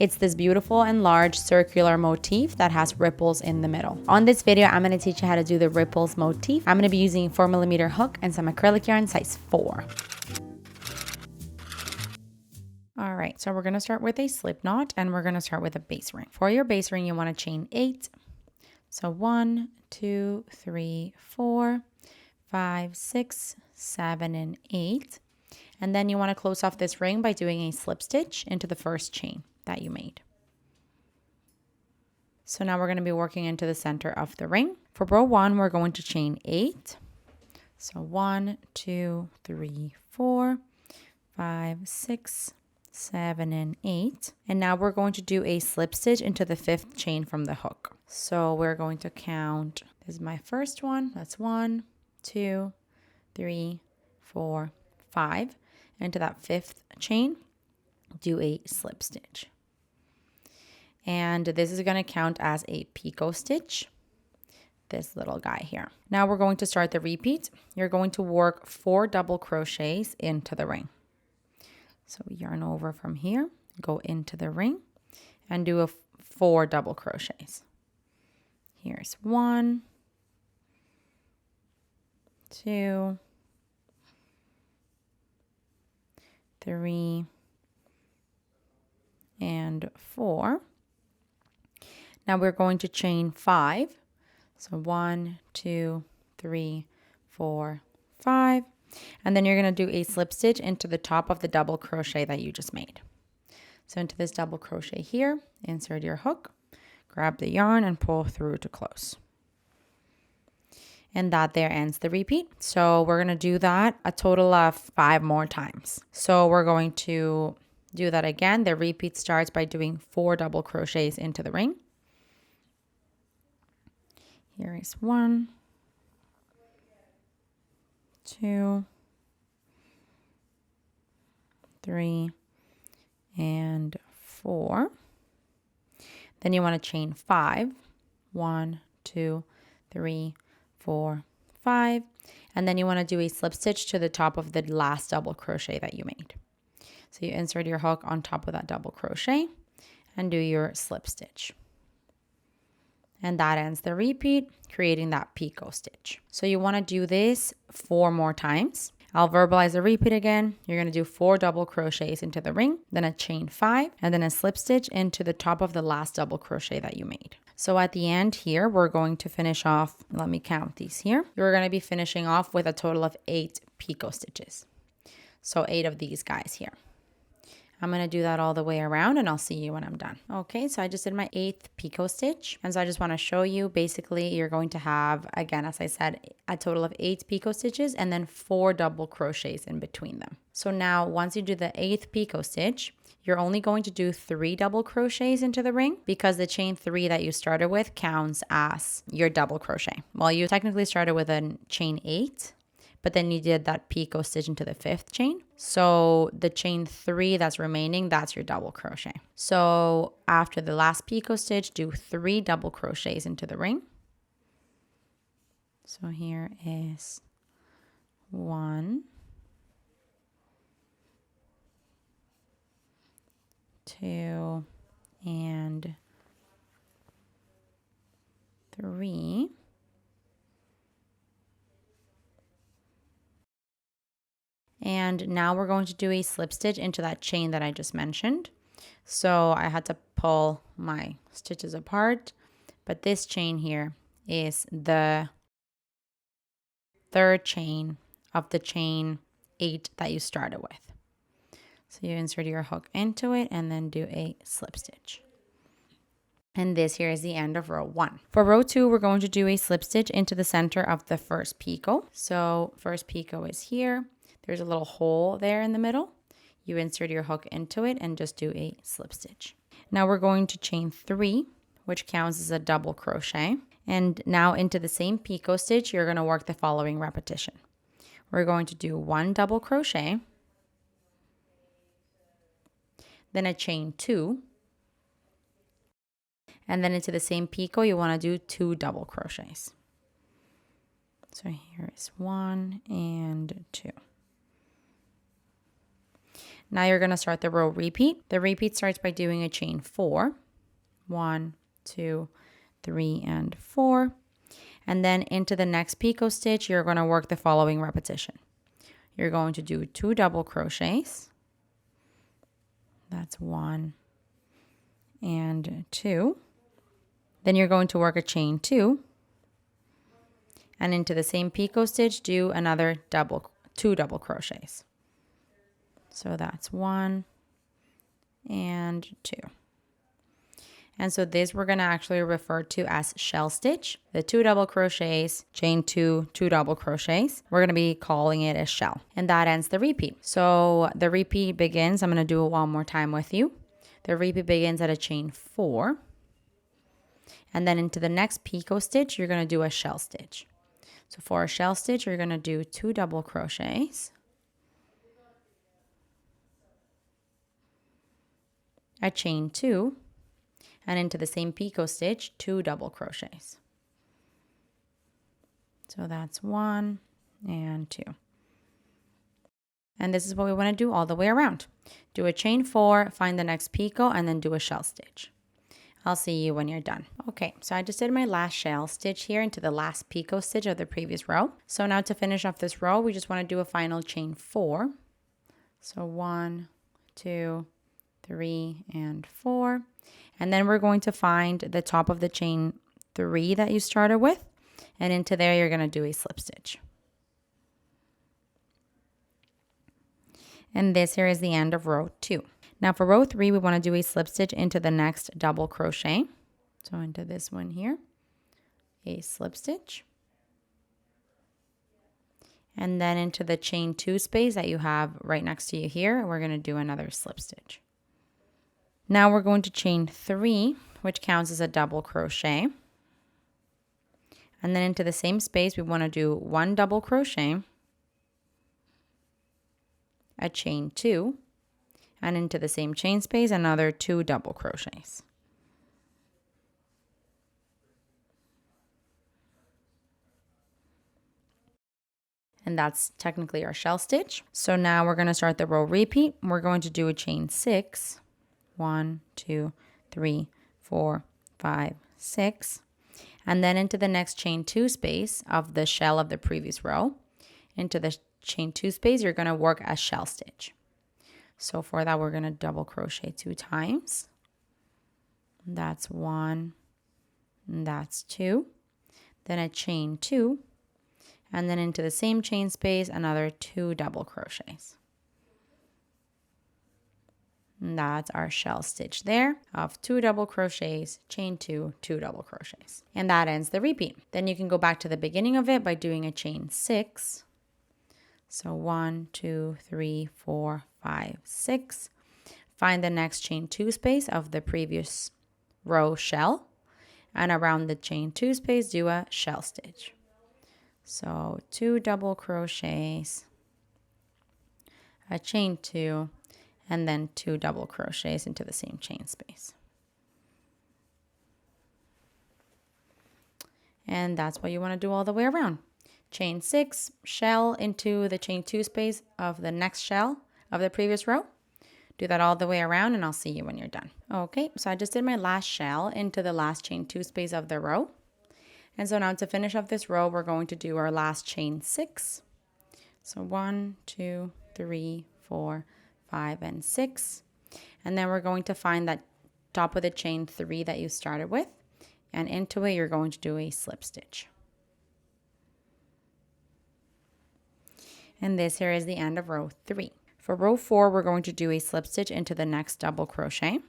It's this beautiful and large circular motif that has ripples in the middle. On this video, I'm going to teach you how to do the ripples motif. I'm going to be using 4mm hook and some acrylic yarn size 4. All right, so we're going to start with a slip knot and we're going to start with a base ring. For your base ring, you want to chain 8. So 1, 2, 3, 4, 5, 6, 7, and 8. And then you want to close off this ring by doing a slip stitch into the first chain that you made. So now we're going to be working into the center of the ring. For row 1, we're going to chain 8. So 1, 2, 3, 4, 5, 6, 7, and 8. And now we're going to do a slip stitch into the 5th chain from the hook. So we're going to count, this is my first one, that's 1, 2, 3, 4, 5. Into that 5th chain, do a slip stitch. And this is going to count as a picot stitch, this little guy here. Now we're going to start the repeat. You're going to work 4 double crochets into the ring. So yarn over from here, go into the ring and do 4 double crochets. Here's 1, 2, 3, and 4. Now we're going to chain 5. So 1, 2, 3, 4, 5. And then you're going to do a slip stitch into the top of the double crochet that you just made. So into this double crochet here, insert your hook, grab the yarn and pull through to close. And that there ends the repeat. So we're going to do that a total of 5 more times. So we're going to do that again. The repeat starts by doing 4 double crochets into the ring. Here is 1, 2, 3, and 4. Then you want to chain 5. 1, 2, 3, 4, 5. And then you want to do a slip stitch to the top of the last double crochet that you made. So you insert your hook on top of that double crochet and do your slip stitch. And that ends the repeat, creating that picot stitch. So you want to do this 4 more times. I'll verbalize the repeat again. You're going to do 4 double crochets into the ring, then a chain 5, and then a slip stitch into the top of the last double crochet that you made. So at the end here, we're going to finish off, let me count these here. You're going to be finishing off with a total of 8 picot stitches. So 8 of these guys here. I'm going to do that all the way around and I'll see you when I'm done. Okay, so I just did my 8th picot stitch. And so I just want to show you, basically, you're going to have, again, as I said, a total of 8 picot stitches and then 4 double crochets in between them. So now once you do the 8th picot stitch, you're only going to do 3 double crochets into the ring because the chain 3 that you started with counts as your double crochet. Well, you technically started with a chain 8. But then you did that picot stitch into the 5th chain. So the chain 3 that's remaining, that's your double crochet. So after the last picot stitch, do 3 double crochets into the ring. So here is 1, 2, and 3. And now we're going to do a slip stitch into that chain that I just mentioned. So I had to pull my stitches apart, but this chain here is the 3rd chain of the chain 8 that you started with. So you insert your hook into it and then do a slip stitch. And this here is the end of row 1. For row 2, we're going to do a slip stitch into the center of the first picot. So first picot is here. There's a little hole there in the middle. You insert your hook into it and just do a slip stitch. Now we're going to chain 3, which counts as a double crochet. And now into the same picot stitch, you're going to work the following repetition. We're going to do 1 double crochet, then a chain 2, and then into the same picot, you want to do 2 double crochets. So here is 1 and 2. Now you're going to start the row repeat. The repeat starts by doing a chain 4. 1, 2, 3, and 4. And then into the next picot stitch, you're going to work the following repetition. You're going to do 2 double crochets. That's 1 and 2. Then you're going to work a chain 2. And into the same picot stitch, do another 2 double crochets. So that's 1 and 2. And so this we're going to actually refer to as shell stitch. The 2 double crochets, chain 2, 2 double crochets. We're going to be calling it a shell. And that ends the repeat. So the repeat begins, I'm going to do it one more time with you. The repeat begins at a chain 4. And then into the next picot stitch, you're going to do a shell stitch. So for a shell stitch, you're going to do 2 double crochets. A chain 2. And into the same picot stitch, 2 double crochets. So that's 1 and 2. And this is what we want to do all the way around. Do a chain 4, find the next picot, and then do a shell stitch. I'll see you when you're done. Okay, so I just did my last shell stitch here into the last picot stitch of the previous row. So now to finish off this row, we just want to do a final chain 4. So 1, 2, 3, and 4. And then we're going to find the top of the chain 3 that you started with. And into there, you're going to do a slip stitch. And this here is the end of row 2. Now for row 3, we want to do a slip stitch into the next double crochet. So into this one here, a slip stitch. And then into the chain 2 space that you have right next to you here, we're going to do another slip stitch. Now we're going to chain 3, which counts as a double crochet. And then into the same space, we want to do 1 double crochet, a chain 2, and into the same chain space, another 2 double crochets. And that's technically our shell stitch. So now we're going to start the row repeat. We're going to do a chain 6. 1, 2, 3, 4, 5, 6. And then into the next chain 2 space of the shell of the previous row. Into the chain 2 space, you're going to work a shell stitch. So for that, we're going to double crochet 2 times. That's 1, and that's 2. Then a chain 2. And then into the same chain space, another 2 double crochets. And that's our shell stitch there of 2 double crochets, chain 2, 2 double crochets. And that ends the repeat. Then you can go back to the beginning of it by doing a chain 6. So 1, 2, 3, 4, 5, 6. Find the next chain 2 space of the previous row shell. And around the chain 2 space, do a shell stitch. So 2 double crochets, a chain 2, and then 2 double crochets into the same chain space. And that's what you want to do all the way around. Chain 6, shell into the chain 2 space of the next shell of the previous row. Do that all the way around and I'll see you when you're done. Okay, so I just did my last shell into the last chain 2 space of the row. And so now to finish off this row, we're going to do our last chain 6. So 1, 2, 3, 4, 5, and 6. And then we're going to find that top of the chain 3 that you started with. And into it, you're going to do a slip stitch. And this here is the end of row 3. For row 4, we're going to do a slip stitch into the next double crochet.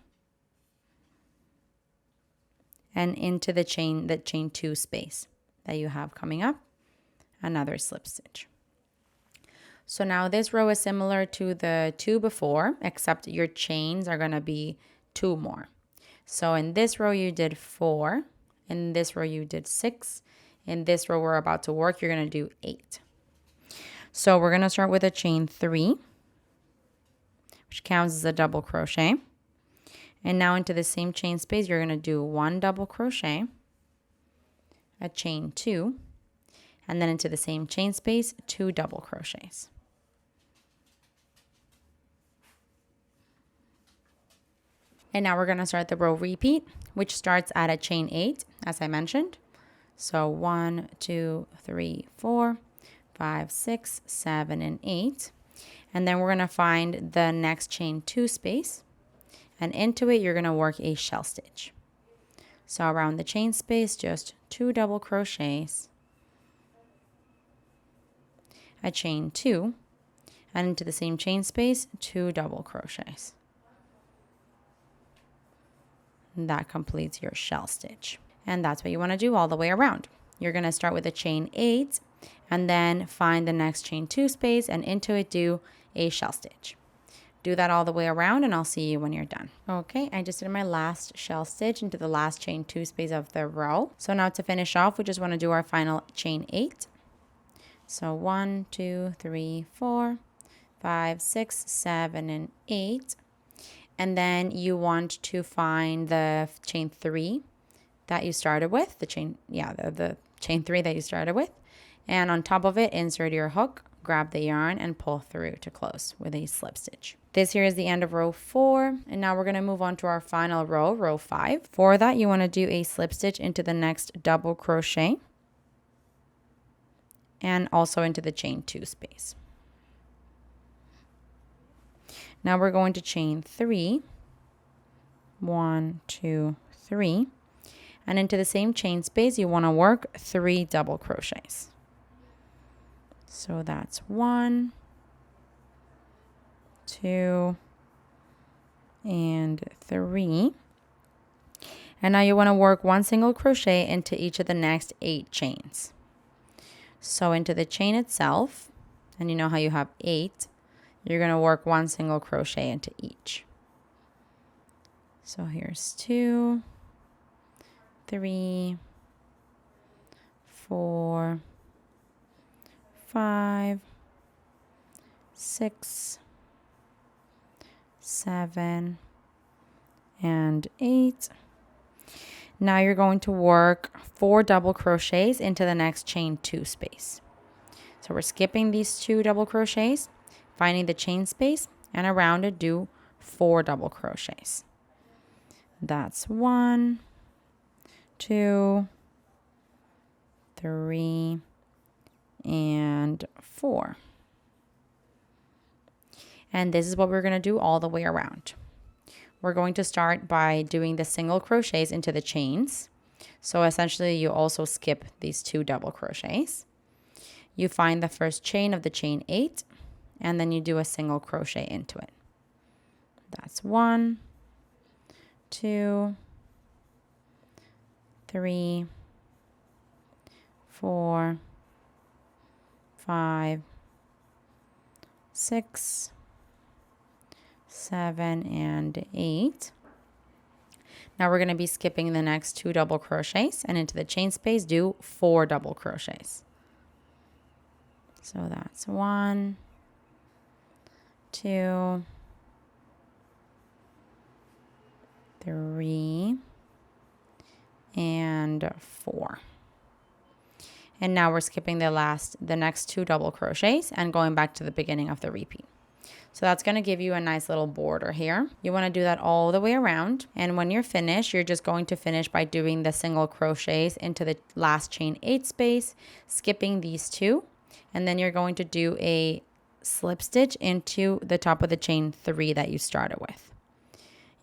And into the chain 2 space that you have coming up, another slip stitch. So now this row is similar to the 2 before, except your chains are going to be 2 more. So in this row you did 4, in this row you did 6, in this row we're about to work, you're going to do 8. So we're going to start with a chain 3, which counts as a double crochet. And now into the same chain space, you're going to do 1 double crochet, a chain 2, and then into the same chain space, 2 double crochets. And now we're going to start the row repeat, which starts at a chain 8, as I mentioned. So 1, 2, 3, 4, 5, 6, 7, and 8. And then we're going to find the next chain 2 space. And into it, you're going to work a shell stitch. So around the chain space, just 2 double crochets, a chain 2, and into the same chain space, 2 double crochets. And that completes your shell stitch. And that's what you want to do all the way around. You're going to start with a chain 8 and then find the next chain 2 space and into it do a shell stitch. Do that all the way around and I'll see you when you're done. Okay, I just did my last shell stitch into the last chain 2 space of the row. So now to finish off, we just want to do our final chain 8. So 1, 2, 3, 4, 5, 6, 7, and 8. And then you want to find the chain 3 that you started with, the chain 3 that you started with. And on top of it, insert your hook, grab the yarn, and pull through to close with a slip stitch. This here is the end of row 4. And now we're going to move on to our final row, row 5. For that, you want to do a slip stitch into the next double crochet and also into the chain 2 space. Now we're going to chain 3, 1, 2, 3, and into the same chain space, you want to work 3 double crochets. So that's 1, 2, and 3. And now you want to work 1 single crochet into each of the next 8 chains. So into the chain itself, and you know how you have 8, you're going to work 1 single crochet into each. So here's 2, 3, 4, 5, 6, 7, and 8. Now you're going to work 4 double crochets into the next chain 2 space. So we're skipping these 2 double crochets, finding the chain space, and around it do 4 double crochets. That's 1, 2, 3, and 4. And this is what we're going to do all the way around. We're going to start by doing the single crochets into the chains. So essentially you also skip these 2 double crochets. You find the first chain of the chain 8 and then you do a single crochet into it. That's 1, 2, 3, 4, 5, 6, 7, and 8. Now we're going to be skipping the next 2 double crochets and into the chain space do 4 double crochets. So that's 1, 2, 3, and 4. And now we're skipping the next 2 double crochets and going back to the beginning of the repeat. So that's going to give you a nice little border here. You want to do that all the way around. And when you're finished, you're just going to finish by doing the single crochets into the last chain 8 space, skipping these 2. And then you're going to do a slip stitch into the top of the chain 3 that you started with.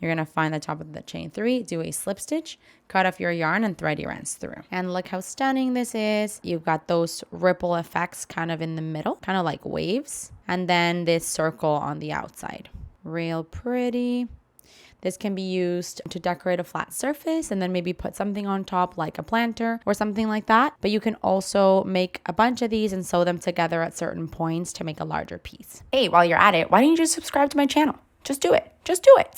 You're going to find the top of the chain 3, do a slip stitch, cut off your yarn, and thread your ends through. And look how stunning this is. You've got those ripple effects kind of in the middle, kind of like waves. And then this circle on the outside. Real pretty. This can be used to decorate a flat surface and then maybe put something on top like a planter or something like that. But you can also make a bunch of these and sew them together at certain points to make a larger piece. Hey, while you're at it, why don't you just subscribe to my channel? Just do it. Just do it.